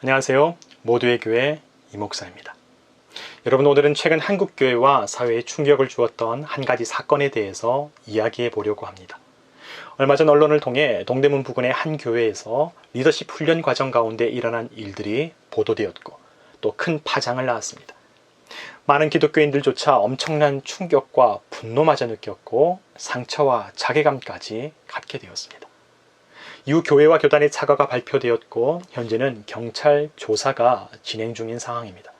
안녕하세요. 모두의 교회 이목사입니다. 여러분, 오늘은 최근 한국교회와 사회에 충격을 주었던 한 가지 사건에 대해서 이야기해 보려고 합니다. 얼마 전 언론을 통해 동대문 부근의 한 교회에서 리더십 훈련 과정 가운데 일어난 일들이 보도되었고 또 큰 파장을 낳았습니다. 많은 기독교인들조차 엄청난 충격과 분노마저 느꼈고 상처와 자괴감까지 갖게 되었습니다. 이후 교회와 교단의 사과가 발표되었고 현재는 경찰 조사가 진행 중인 상황입니다.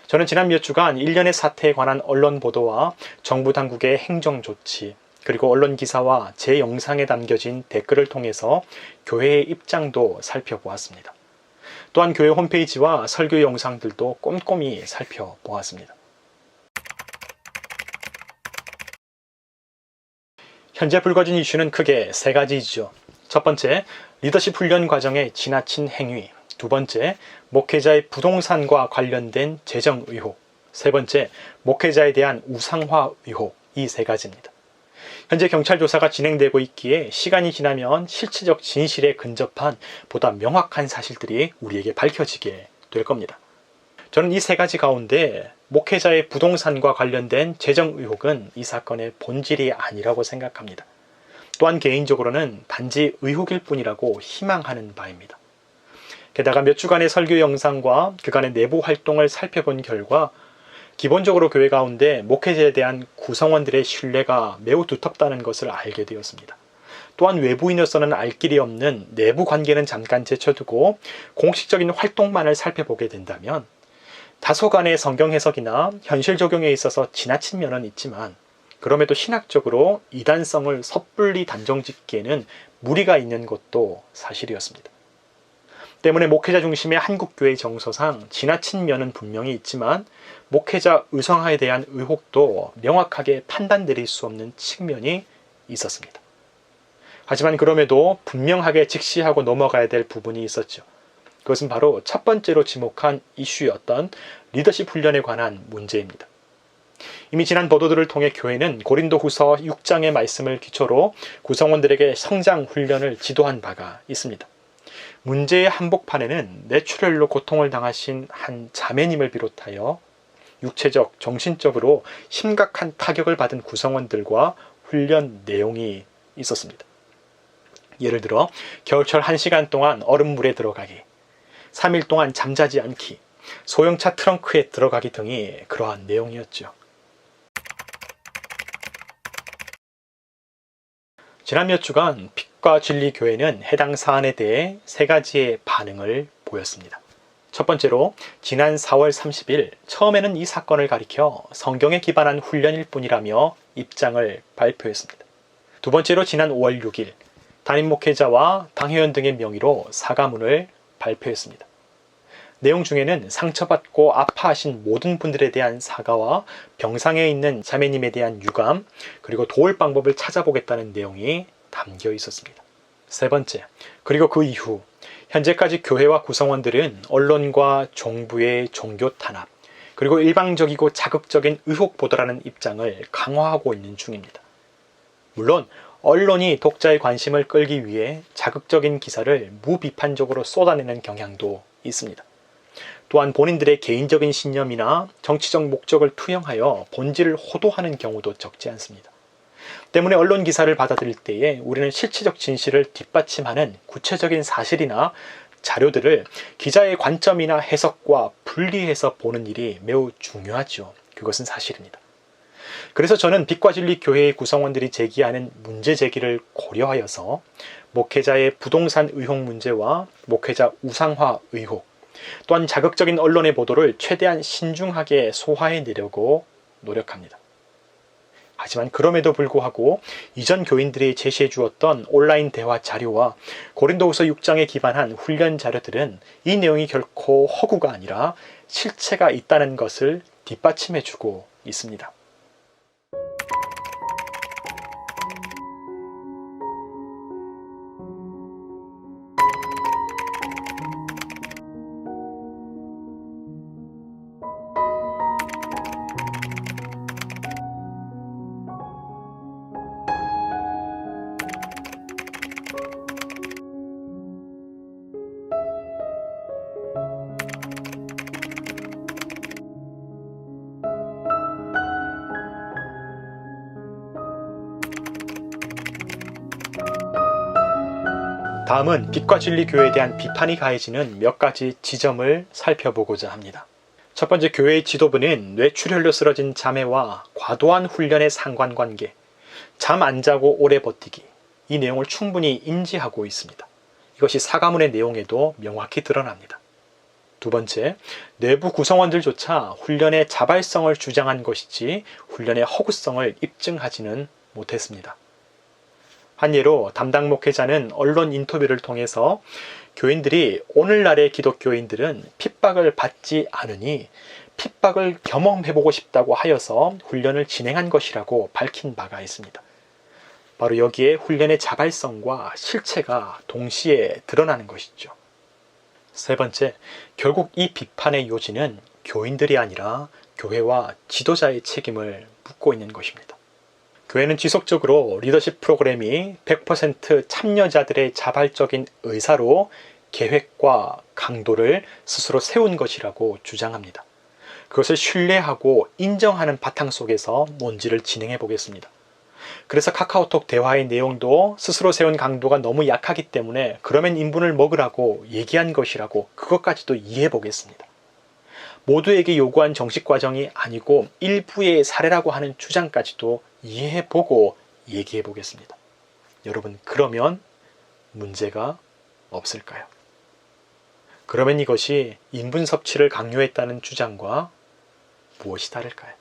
저는 지난 몇 주간 일련의 사태에 관한 언론 보도와 정부 당국의 행정 조치, 그리고 언론 기사와 제 영상에 담겨진 댓글을 통해서 교회의 입장도 살펴보았습니다. 또한 교회 홈페이지와 설교 영상들도 꼼꼼히 살펴보았습니다. 현재 불거진 이슈는 크게 세 가지이죠. 첫 번째, 리더십 훈련 과정의 지나친 행위. 두 번째, 목회자의 부동산과 관련된 재정 의혹. 세 번째, 목회자에 대한 우상화 의혹. 이 세 가지입니다. 현재 경찰 조사가 진행되고 있기에 시간이 지나면 실체적 진실에 근접한 보다 명확한 사실들이 우리에게 밝혀지게 될 겁니다. 저는 이 세 가지 가운데 목회자의 부동산과 관련된 재정 의혹은 이 사건의 본질이 아니라고 생각합니다. 또한 개인적으로는 단지 의혹일 뿐이라고 희망하는 바입니다. 게다가 몇 주간의 설교 영상과 그간의 내부 활동을 살펴본 결과 기본적으로 교회 가운데 목회자에 대한 구성원들의 신뢰가 매우 두텁다는 것을 알게 되었습니다. 또한 외부인으로서는 알 길이 없는 내부 관계는 잠깐 제쳐두고 공식적인 활동만을 살펴보게 된다면 다소간의 성경 해석이나 현실 적용에 있어서 지나친 면은 있지만 그럼에도 신학적으로 이단성을 섣불리 단정짓기에는 무리가 있는 것도 사실이었습니다. 때문에 목회자 중심의 한국교회 정서상 지나친 면은 분명히 있지만 목회자 의성화에 대한 의혹도 명확하게 판단 내릴 수 없는 측면이 있었습니다. 하지만 그럼에도 분명하게 직시하고 넘어가야 될 부분이 있었죠. 그것은 바로 첫 번째로 지목한 이슈였던 리더십 훈련에 관한 문제입니다. 이미 지난 보도들을 통해 교회는 고린도후서 6장의 말씀을 기초로 구성원들에게 성장 훈련을 지도한 바가 있습니다. 문제의 한복판에는 뇌출혈로 고통을 당하신 한 자매님을 비롯하여 육체적, 정신적으로 심각한 타격을 받은 구성원들과 훈련 내용이 있었습니다. 예를 들어 겨울철 1시간 동안 얼음물에 들어가기, 3일 동안 잠자지 않기, 소형차 트렁크에 들어가기 등이 그러한 내용이었죠. 지난 몇 주간 빛과 진리 교회는 해당 사안에 대해 세 가지의 반응을 보였습니다. 첫 번째로 지난 4월 30일 처음에는 이 사건을 가리켜 성경에 기반한 훈련일 뿐이라며 입장을 발표했습니다. 두 번째로 지난 5월 6일 담임 목회자와 당회원 등의 명의로 사과문을 발표했습니다. 내용 중에는 상처받고 아파하신 모든 분들에 대한 사과와 병상에 있는 자매님에 대한 유감, 그리고 도울 방법을 찾아보겠다는 내용이 담겨 있었습니다. 세 번째, 그리고 그 이후 현재까지 교회와 구성원들은 언론과 정부의 종교 탄압, 그리고 일방적이고 자극적인 의혹 보도라는 입장을 강화하고 있는 중입니다. 물론 언론이 독자의 관심을 끌기 위해 자극적인 기사를 무비판적으로 쏟아내는 경향도 있습니다. 또한 본인들의 개인적인 신념이나 정치적 목적을 투영하여 본질을 호도하는 경우도 적지 않습니다. 때문에 언론 기사를 받아들일 때에 우리는 실체적 진실을 뒷받침하는 구체적인 사실이나 자료들을 기자의 관점이나 해석과 분리해서 보는 일이 매우 중요하죠. 그것은 사실입니다. 그래서 저는 빛과 진리 교회의 구성원들이 제기하는 문제 제기를 고려하여서 목회자의 부동산 의혹 문제와 목회자 우상화 의혹, 또한 자극적인 언론의 보도를 최대한 신중하게 소화해내려고 노력합니다. 하지만 그럼에도 불구하고 이전 교인들이 제시해 주었던 온라인 대화 자료와 고린도후서 6장에 기반한 훈련 자료들은 이 내용이 결코 허구가 아니라 실체가 있다는 것을 뒷받침해 주고 있습니다. 다음은 빛과 진리 교회에 대한 비판이 가해지는 몇 가지 지점을 살펴보고자 합니다. 첫 번째, 교회의 지도부는 뇌출혈로 쓰러진 자매와 과도한 훈련의 상관관계, 잠 안 자고 오래 버티기, 이 내용을 충분히 인지하고 있습니다. 이것이 사과문의 내용에도 명확히 드러납니다. 두 번째, 내부 구성원들조차 훈련의 자발성을 주장한 것이지 훈련의 허구성을 입증하지는 못했습니다. 한 예로 담당 목회자는 언론 인터뷰를 통해서 교인들이 오늘날의 기독교인들은 핍박을 받지 않으니 핍박을 경험해보고 싶다고 하여서 훈련을 진행한 것이라고 밝힌 바가 있습니다. 바로 여기에 훈련의 자발성과 실체가 동시에 드러나는 것이죠. 세 번째, 결국 이 비판의 요지는 교인들이 아니라 교회와 지도자의 책임을 묻고 있는 것입니다. 교회는 지속적으로 리더십 프로그램이 100% 참여자들의 자발적인 의사로 계획과 강도를 스스로 세운 것이라고 주장합니다. 그것을 신뢰하고 인정하는 바탕 속에서 논지를 진행해 보겠습니다. 그래서 카카오톡 대화의 내용도 스스로 세운 강도가 너무 약하기 때문에 그러면 인분을 먹으라고 얘기한 것이라고 그것까지도 이해해 보겠습니다. 모두에게 요구한 정식 과정이 아니고 일부의 사례라고 하는 주장까지도 이해해 보고 얘기해 보겠습니다. 여러분, 그러면 문제가 없을까요? 그러면 이것이 인분 섭취를 강요했다는 주장과 무엇이 다를까요?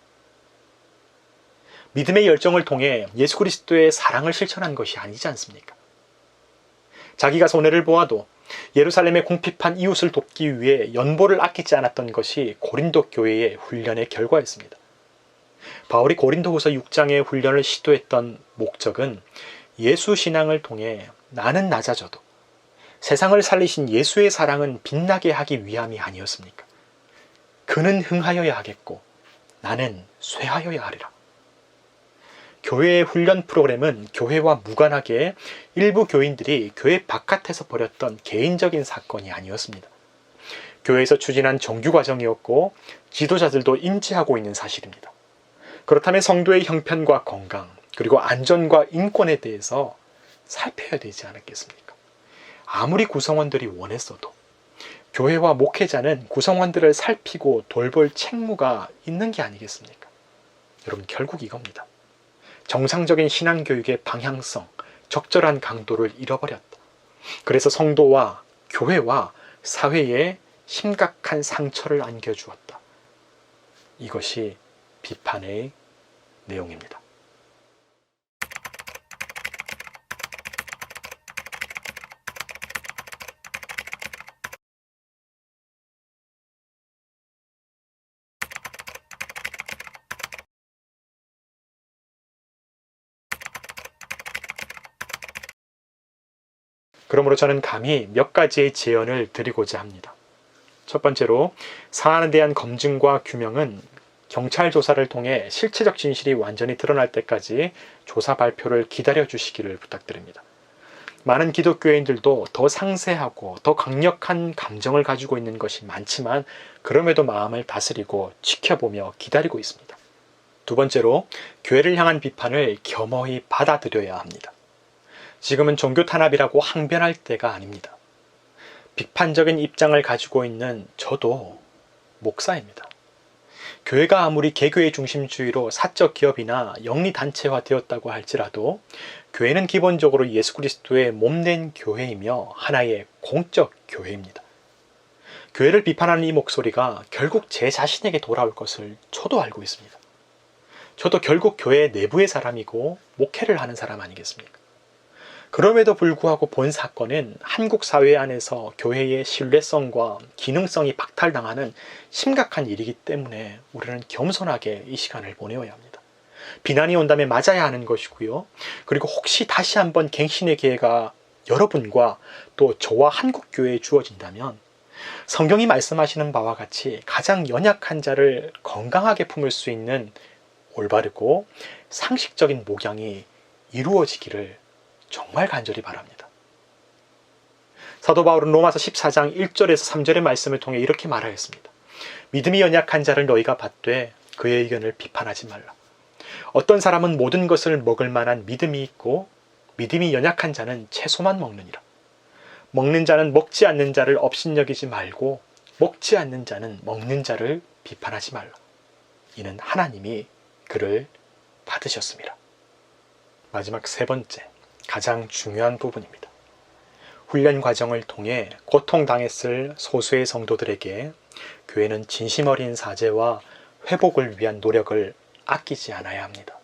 믿음의 열정을 통해 예수 그리스도의 사랑을 실천한 것이 아니지 않습니까? 자기가 손해를 보아도 예루살렘에 궁핍한 이웃을 돕기 위해 연보를 아끼지 않았던 것이 고린도 교회의 훈련의 결과였습니다. 바울이 고린도후서 6장의 훈련을 시도했던 목적은 예수 신앙을 통해 나는 낮아져도 세상을 살리신 예수의 사랑은 빛나게 하기 위함이 아니었습니까? 그는 흥하여야 하겠고 나는 쇠하여야 하리라. 교회의 훈련 프로그램은 교회와 무관하게 일부 교인들이 교회 바깥에서 벌였던 개인적인 사건이 아니었습니다. 교회에서 추진한 정규 과정이었고 지도자들도 인지하고 있는 사실입니다. 그렇다면 성도의 형편과 건강, 그리고 안전과 인권에 대해서 살펴야 되지 않았겠습니까? 아무리 구성원들이 원했어도 교회와 목회자는 구성원들을 살피고 돌볼 책무가 있는 게 아니겠습니까? 여러분, 결국 이겁니다. 정상적인 신앙교육의 방향성, 적절한 강도를 잃어버렸다. 그래서 성도와 교회와 사회에 심각한 상처를 안겨주었다. 이것이 비판의 내용입니다. 그러므로 저는 감히 몇 가지의 제언을 드리고자 합니다. 첫 번째로, 사안에 대한 검증과 규명은 경찰 조사를 통해 실체적 진실이 완전히 드러날 때까지 조사 발표를 기다려 주시기를 부탁드립니다. 많은 기독교인들도 더 상세하고 더 강력한 감정을 가지고 있는 것이 많지만 그럼에도 마음을 다스리고 지켜보며 기다리고 있습니다. 두 번째로, 교회를 향한 비판을 겸허히 받아들여야 합니다. 지금은 종교 탄압이라고 항변할 때가 아닙니다. 비판적인 입장을 가지고 있는 저도 목사입니다. 교회가 아무리 개교의 중심주의로 사적 기업이나 영리단체화 되었다고 할지라도 교회는 기본적으로 예수 그리스도의 몸된 교회이며 하나의 공적 교회입니다. 교회를 비판하는 이 목소리가 결국 제 자신에게 돌아올 것을 저도 알고 있습니다. 저도 결국 교회 내부의 사람이고 목회를 하는 사람 아니겠습니까? 그럼에도 불구하고 본 사건은 한국 사회 안에서 교회의 신뢰성과 기능성이 박탈당하는 심각한 일이기 때문에 우리는 겸손하게 이 시간을 보내어야 합니다. 비난이 온다면 맞아야 하는 것이고요. 그리고 혹시 다시 한번 갱신의 기회가 여러분과 또 저와 한국교회에 주어진다면 성경이 말씀하시는 바와 같이 가장 연약한 자를 건강하게 품을 수 있는 올바르고 상식적인 목양이 이루어지기를 정말 간절히 바랍니다. 사도 바울은 로마서 14장 1절에서 3절의 말씀을 통해 이렇게 말하였습니다. 믿음이 연약한 자를 너희가 받되 그의 의견을 비판하지 말라. 어떤 사람은 모든 것을 먹을 만한 믿음이 있고 믿음이 연약한 자는 채소만 먹느니라. 먹는 자는 먹지 않는 자를 업신여기지 말고 먹지 않는 자는 먹는 자를 비판하지 말라. 이는 하나님이 그를 받으셨습니다. 마지막 세 번째, 가장 중요한 부분입니다. 훈련 과정을 통해 고통당했을 소수의 성도들에게 교회는 진심 어린 사죄와 회복을 위한 노력을 아끼지 않아야 합니다.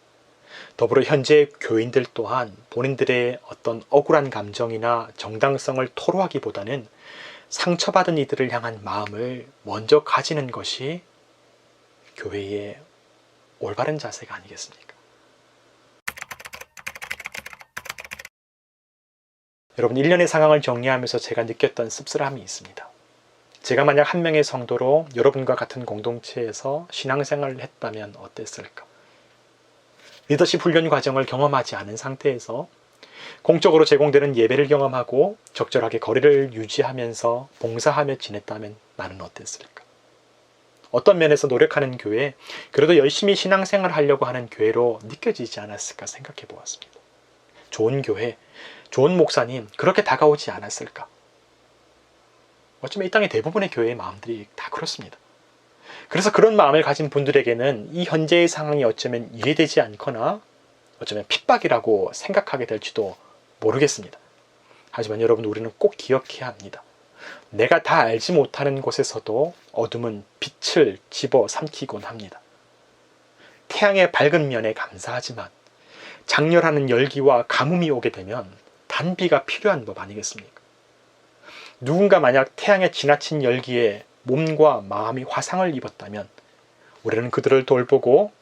더불어 현재 교인들 또한 본인들의 어떤 억울한 감정이나 정당성을 토로하기보다는 상처받은 이들을 향한 마음을 먼저 가지는 것이 교회의 올바른 자세가 아니겠습니까? 여러분, 1년의 상황을 정리하면서 제가 느꼈던 씁쓸함이 있습니다. 제가 만약 한 명의 성도로 여러분과 같은 공동체에서 신앙생활을 했다면 어땠을까? 리더십 훈련 과정을 경험하지 않은 상태에서 공적으로 제공되는 예배를 경험하고 적절하게 거리를 유지하면서 봉사하며 지냈다면 나는 어땠을까? 어떤 면에서 노력하는 교회, 그래도 열심히 신앙생활을 하려고 하는 교회로 느껴지지 않았을까 생각해 보았습니다. 좋은 교회, 좋은 목사님, 그렇게 다가오지 않았을까? 어쩌면 이 땅의 대부분의 교회의 마음들이 다 그렇습니다. 그래서 그런 마음을 가진 분들에게는 이 현재의 상황이 어쩌면 이해되지 않거나 어쩌면 핍박이라고 생각하게 될지도 모르겠습니다. 하지만 여러분, 우리는 꼭 기억해야 합니다. 내가 다 알지 못하는 곳에서도 어둠은 빛을 집어삼키곤 합니다. 태양의 밝은 면에 감사하지만 장렬하는 열기와 가뭄이 오게 되면 단비가 필요한 법 아니겠습니까? 누군가 만약 태양의 지나친 열기에 몸과 마음이 화상을 입었다면 우리는 그들을 돌보고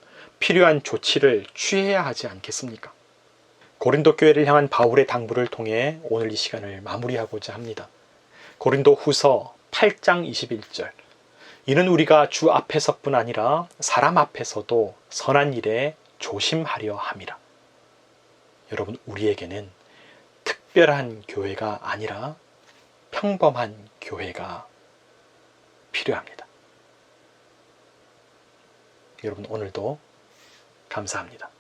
필요한 조치를 취해야 하지 않겠습니까? 고린도 교회를 향한 바울의 당부를 통해 오늘 이 시간을 마무리하고자 합니다. 고린도 후서 8장 21절. 이는 우리가 주 앞에서뿐 아니라 사람 앞에서도 선한 일에 조심하려 함이라. 여러분, 우리에게는 특별한 교회가 아니라 평범한 교회가 필요합니다. 여러분, 오늘도 감사합니다.